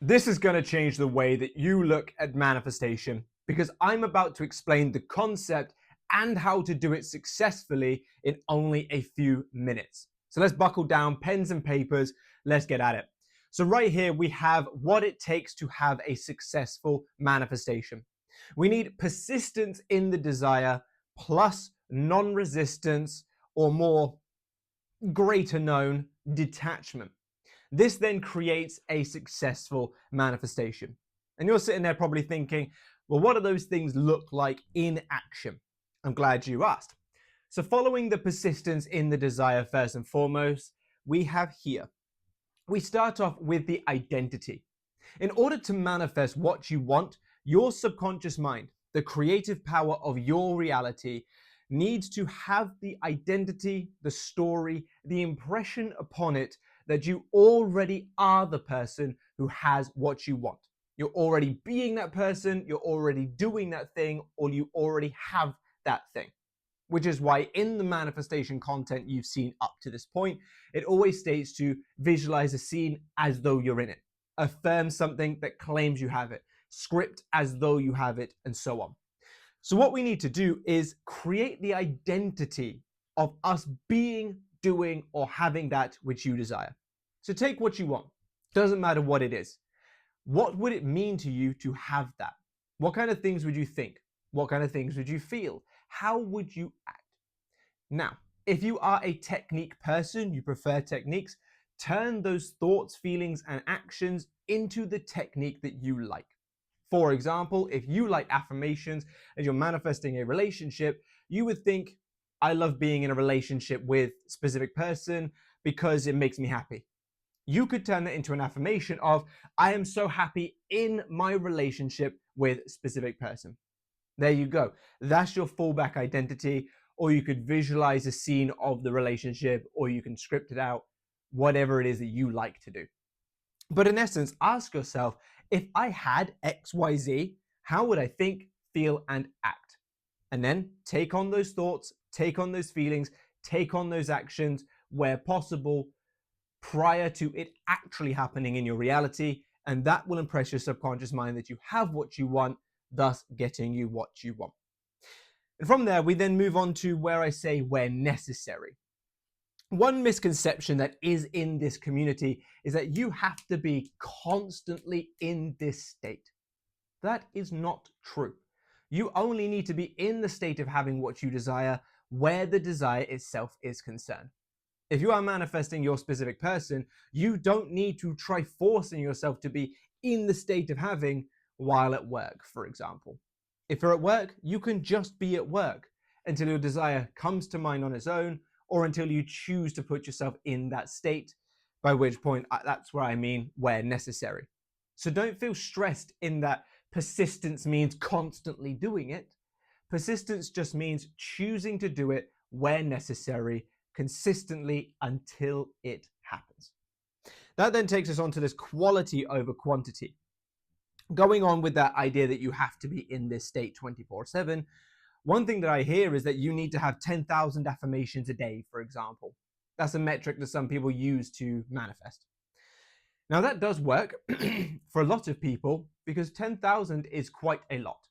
This is going to change the way that you look at manifestation because I'm about to explain the concept and how to do it successfully in only a few minutes. So let's buckle down, pens and papers, let's get at it. So right here we have what it takes to have a successful manifestation. We need persistence in the desire plus non-resistance, or more greater known, detachment. This then creates a successful manifestation. And you're sitting there probably thinking, well, what do those things look like in action? I'm glad you asked. So following the persistence in the desire first and foremost, we have here. We start off with the identity. In order to manifest what you want, your subconscious mind, the creative power of your reality, needs to have the identity, the story, the impression upon it that you already are the person who has what you want. You're already being that person, you're already doing that thing, or you already have that thing. Which is why in the manifestation content you've seen up to this point, it always states to visualize a scene as though you're in it. Affirm something that claims you have it. Script as though you have it, and so on. So what we need to do is create the identity of us being, doing, or having that which you desire. So take what you want. Doesn't matter what it is. What would it mean to you to have that? What kind of things would you think? What kind of things would you feel? How would you act? Now, if you are a technique person, you prefer techniques, turn those thoughts, feelings, and actions into the technique that you like. For example, if you like affirmations and you're manifesting a relationship, you would think, I love being in a relationship with a specific person because it makes me happy. You could turn that into an affirmation of, I am so happy in my relationship with a specific person. There you go. That's your fallback identity. Or you could visualize a scene of the relationship, or you can script it out, whatever it is that you like to do. But in essence, ask yourself, if I had XYZ, how would I think, feel, and act? And then take on those thoughts, take on those feelings, take on those actions where possible prior to it actually happening in your reality. And that will impress your subconscious mind that you have what you want, thus getting you what you want. And from there, we then move on to where I say where necessary. One misconception that is in this community is that you have to be constantly in this state. That is not true. You only need to be in the state of having what you desire where the desire itself is concerned. If you are manifesting your specific person, you don't need to try forcing yourself to be in the state of having while at work, for example. If you're at work, you can just be at work until your desire comes to mind on its own, or until you choose to put yourself in that state, by which point that's where I mean where necessary. So don't feel stressed in that persistence means constantly doing it. Persistence just means choosing to do it where necessary, consistently until it happens. That then takes us on to this quality over quantity. Going on with that idea that you have to be in this state 24/7, one thing that I hear is that you need to have 10,000 affirmations a day, for example. That's a metric that some people use to manifest. Now that does work for a lot of people because 10,000 is quite a lot.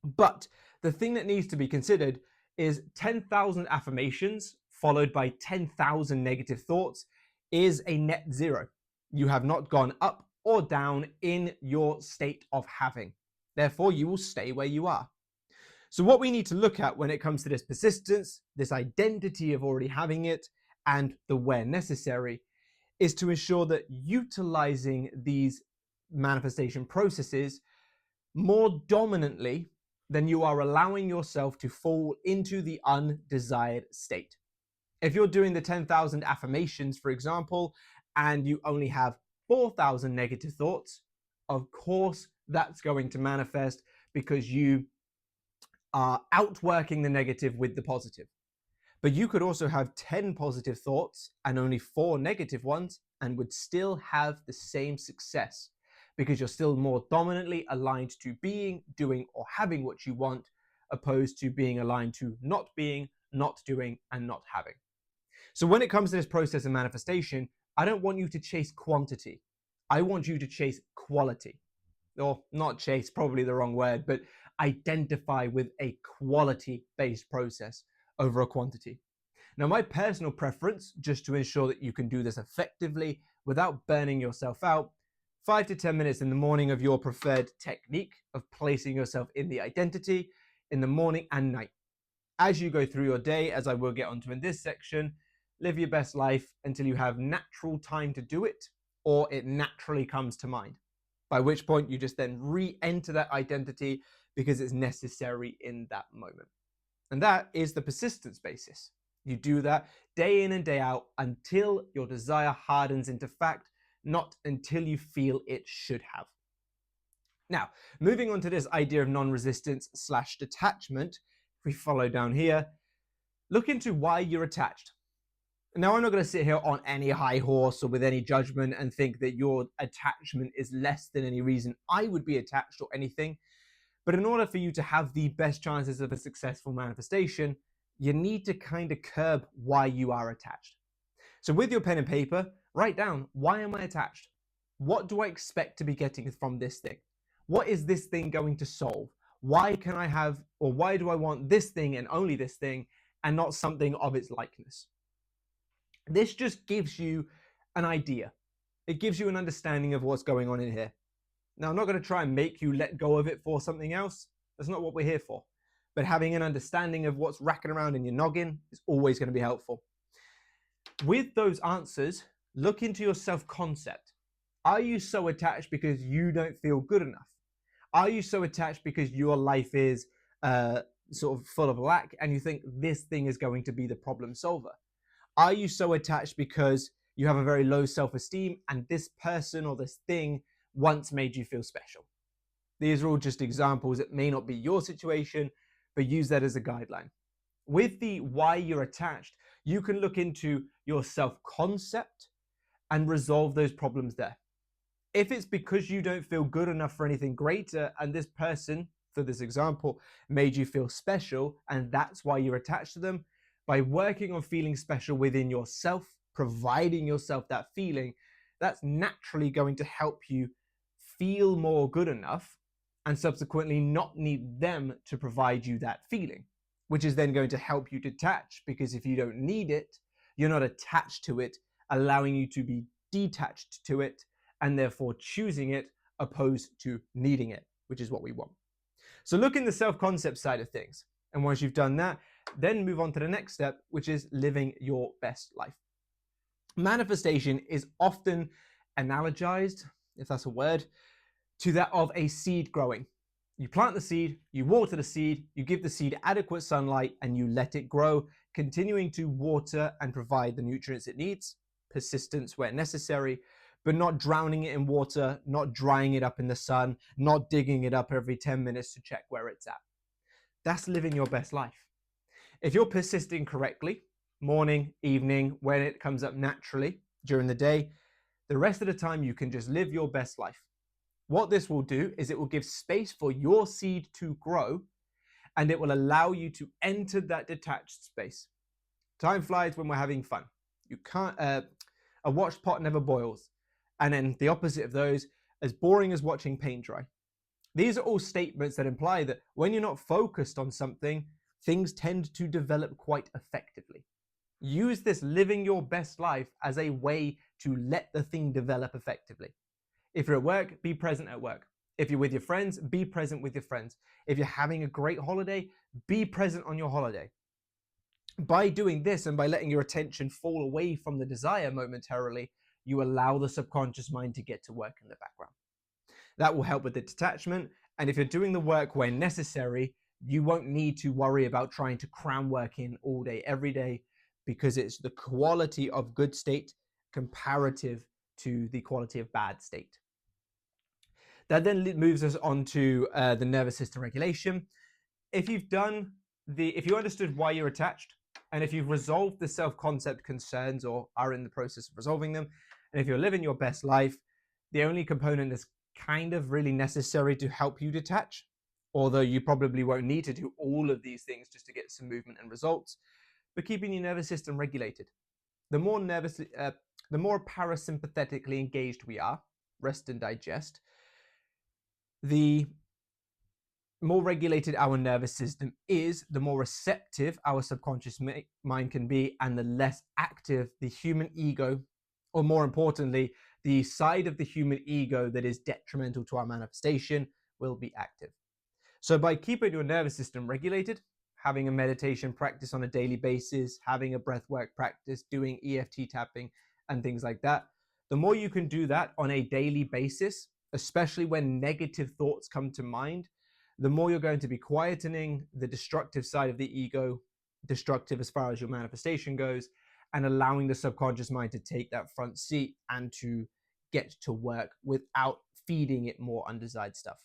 But the thing that needs to be considered is 10,000 affirmations followed by 10,000 negative thoughts is a net zero. You have not gone up or down in your state of having. Therefore, you will stay where you are. So what we need to look at when it comes to this persistence, this identity of already having it, and the where necessary, is to ensure that utilizing these manifestation processes more dominantly than you are allowing yourself to fall into the undesired state. If you're doing the 10,000 affirmations, for example, and you only have 4,000 negative thoughts, of course that's going to manifest because you are outworking the negative with the positive. But you could also have 10 positive thoughts and only 4 negative ones and would still have the same success because you're still more dominantly aligned to being, doing, or having what you want, opposed to being aligned to not being, not doing, and not having. So when it comes to this process of manifestation, I don't want you to chase quantity. I want you to chase quality. Or not chase, probably the wrong word, but identify with a quality-based process over a quantity. Now, my personal preference, just to ensure that you can do this effectively without burning yourself out, 5 to 10 minutes in the morning of your preferred technique of placing yourself in the identity in the morning and night. As you go through your day, as I will get onto in this section, live your best life until you have natural time to do it or it naturally comes to mind. By which point you just then re-enter that identity because it's necessary in that moment. And that is the persistence basis. You do that day in and day out until your desire hardens into fact, not until you feel it should have. Now, moving on to this idea of non-resistance / detachment, if we follow down here, look into why you're attached. Now, I'm not going to sit here on any high horse or with any judgment and think that your attachment is less than any reason I would be attached or anything. But in order for you to have the best chances of a successful manifestation, you need to kind of curb why you are attached. So with your pen and paper, write down, why am I attached? What do I expect to be getting from this thing? What is this thing going to solve? Why can I have, or why do I want this thing and only this thing and not something of its likeness? This just gives you an idea. It gives you an understanding of what's going on in here. Now, I'm not going to try and make you let go of it for something else. That's not what we're here for. But having an understanding of what's racking around in your noggin is always going to be helpful. With those answers, look into your self-concept. Are you so attached because you don't feel good enough? Are you so attached because your life is sort of full of lack and you think this thing is going to be the problem solver? Are you so attached because you have a very low self-esteem and this person or this thing once made you feel special? These are all just examples. It may not be your situation, but use that as a guideline. With the why you're attached, you can look into your self-concept and resolve those problems there. If it's because you don't feel good enough for anything greater and this person, for this example, made you feel special and that's why you're attached to them, by working on feeling special within yourself, providing yourself that feeling, that's naturally going to help you feel more good enough and subsequently not need them to provide you that feeling, which is then going to help you detach, because if you don't need it, you're not attached to it, allowing you to be detached to it and therefore choosing it opposed to needing it, which is what we want. So look in the self-concept side of things. And once you've done that, then move on to the next step, which is living your best life. Manifestation is often analogized, if that's a word, to that of a seed growing. You plant the seed, you water the seed, you give the seed adequate sunlight, and you let it grow, continuing to water and provide the nutrients it needs, persistence where necessary, but not drowning it in water, not drying it up in the sun, not digging it up every 10 minutes to check where it's at. That's living your best life. If you're persisting correctly, morning, evening, when it comes up naturally during the day, the rest of the time you can just live your best life. What this will do is it will give space for your seed to grow, and it will allow you to enter that detached space. Time flies when we're having fun. You can't, a watched pot never boils. And then the opposite of those, as boring as watching paint dry. These are all statements that imply that when you're not focused on something, things tend to develop quite effectively. Use this living your best life as a way to let the thing develop effectively. If you're at work, be present at work. If you're with your friends, be present with your friends. If you're having a great holiday, be present on your holiday. By doing this and by letting your attention fall away from the desire momentarily, you allow the subconscious mind to get to work in the background. That will help with the detachment. And if you're doing the work where necessary, you won't need to worry about trying to cram work in all day, every day, because it's the quality of good state comparative to the quality of bad state. That then moves us on to the nervous system regulation. If you understood why you're attached, and if you've resolved the self-concept concerns or are in the process of resolving them, and if you're living your best life, the only component that's kind of really necessary to help you detach, although you probably won't need to do all of these things just to get some movement and results, but keeping your nervous system regulated. The more parasympathetically engaged we are, rest and digest, the more regulated our nervous system is, the more receptive our subconscious mind can be, and the less active the human ego, or more importantly, the side of the human ego that is detrimental to our manifestation, will be active. So by keeping your nervous system regulated, having a meditation practice on a daily basis, having a breathwork practice, doing EFT tapping and things like that, the more you can do that on a daily basis, especially when negative thoughts come to mind, the more you're going to be quietening the destructive side of the ego, destructive as far as your manifestation goes, and allowing the subconscious mind to take that front seat and to get to work without feeding it more undesired stuff.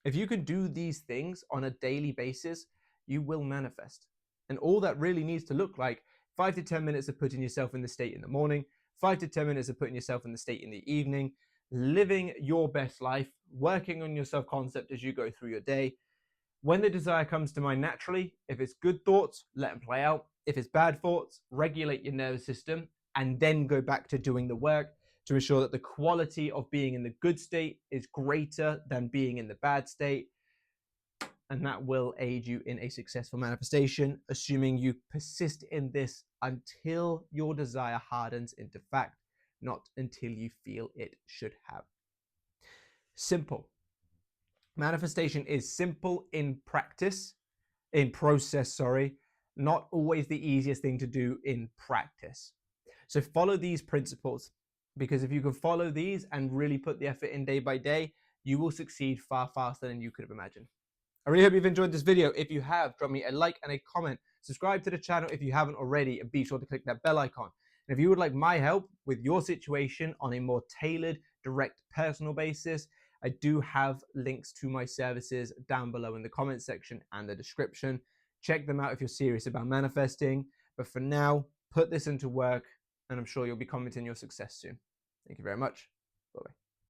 If you can do these things on a daily basis, you will manifest. And all that really needs to look like 5 to 10 minutes of putting yourself in the state in the morning, 5 to 10 minutes of putting yourself in the state in the evening, living your best life, working on your self-concept as you go through your day. When the desire comes to mind naturally, if it's good thoughts, let them play out. If it's bad thoughts, regulate your nervous system and then go back to doing the work to ensure that the quality of being in the good state is greater than being in the bad state. And that will aid you in a successful manifestation, assuming you persist in this until your desire hardens into fact, not until you feel it should have. Simple. Manifestation is simple in process, not always the easiest thing to do in practice. So follow these principles, because if you can follow these and really put the effort in day by day, you will succeed far faster than you could have imagined. I really hope you've enjoyed this video. If you have, drop me a like and a comment. Subscribe to the channel if you haven't already, and be sure to click that bell icon. And if you would like my help with your situation on a more tailored, direct, personal basis, I do have links to my services down below in the comment section and the description. Check them out if you're serious about manifesting. But for now, put this into work, and I'm sure you'll be commenting your success soon. Thank you very much. Bye-bye.